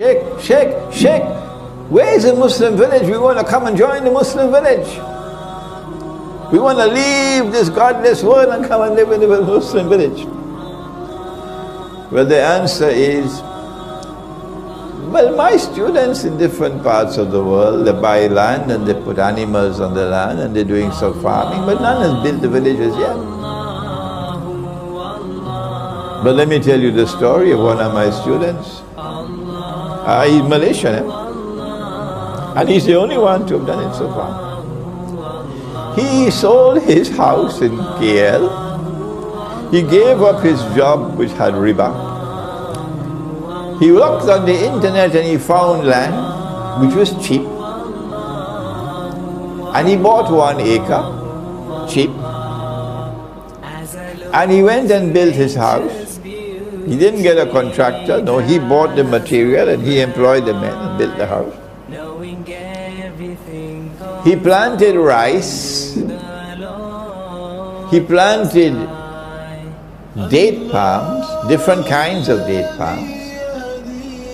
Sheikh, where is the Muslim village? We want to come and join the Muslim village. We want to leave this godless world and come and live in the Muslim village. Well, the answer is, well, my students in different parts of the world, they buy land and they put animals on the land and they're doing some farming, but none has built the villages yet. But let me tell you the story of one of my students. He's Malaysian, and he's the only one to have done it so far. He sold his house in KL. He gave up his job which had riba. He looked on the internet and he found land which was cheap. And he bought 1 acre, cheap. And he went and built his house. He didn't get a contractor, no, he bought the material and he employed the men and built the house. He planted rice. He planted date palms, different kinds of date palms.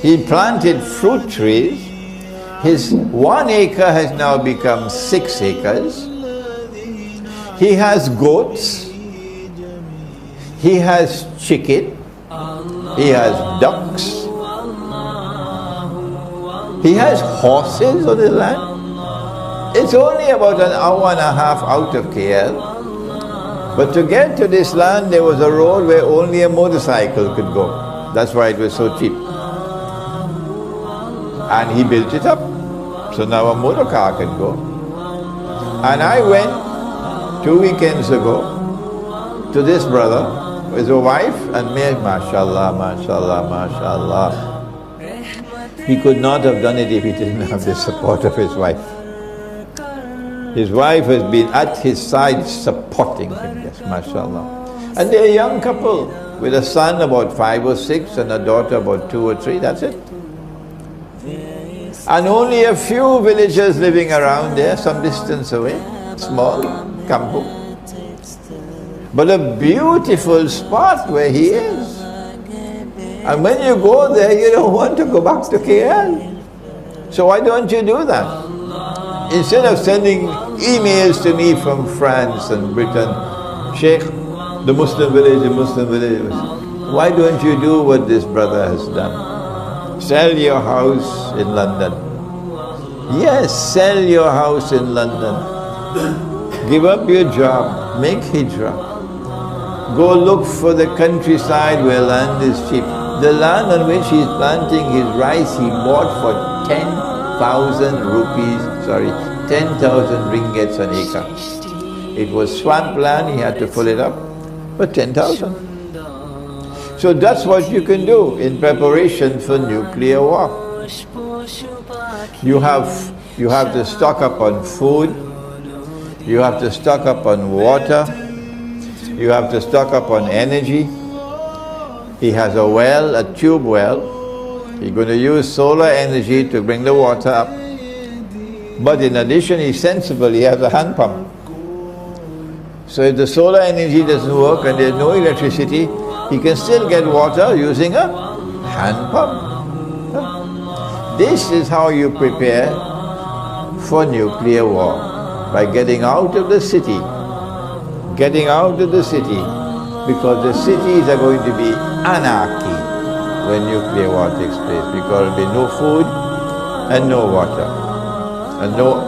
He planted fruit trees. His 1 acre has now become 6 acres. He has goats. He has chicken. He has ducks. He has horses on his land. It's only about an hour and a half out of KL. But to get to this land, there was a road where only a motorcycle could go. That's why it was so cheap. And he built it up. So now a motor car can go. And I went 2 weekends ago to this brother with a wife and me, mashallah, mashallah, mashallah. He could not have done it if he didn't have the support of his wife. His wife has been at his side supporting him, yes, mashallah. And they're a young couple with a son about 5 or 6 and a daughter about 2 or 3, that's it. And only a few villagers living around there, some distance away, small, kampung. But a beautiful spot where he is. And when you go there, you don't want to go back to KL. So why don't you do that? Instead of sending emails to me from France and Britain, Sheikh, the Muslim village, why don't you do what this brother has done? Sell your house in London. Yes, sell your house in London. Give up your job, make Hijrah. Go look for the countryside where land is cheap. The land on which he's planting his rice, he bought for 10,000 ringgits an acre. It was swamp land, he had to pull it up for 10,000. So that's what you can do in preparation for nuclear war. You have to stock up on food, you have to stock up on water, you have to stock up on energy. He has a well, a tube well. He's going to use solar energy to bring the water up. But in addition, he's sensible, he has a hand pump. So if the solar energy doesn't work and there's no electricity, he can still get water using a hand pump. This is how you prepare for nuclear war, by getting out of the city. Getting out of the city, because the cities are going to be anarchy when nuclear war takes place, because there will be no food and no water and no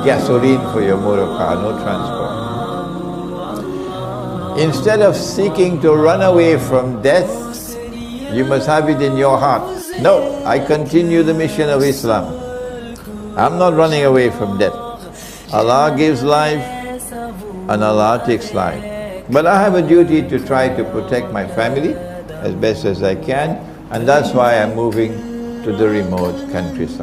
gasoline for your motor car, no transport. Instead of seeking to run away from death, you must have it in your heart. No, I continue the mission of Islam. I'm not running away from death. Allah gives life and Allah takes life. But I have a duty to try to protect my family as best as I can, and that's why I'm moving to the remote countryside.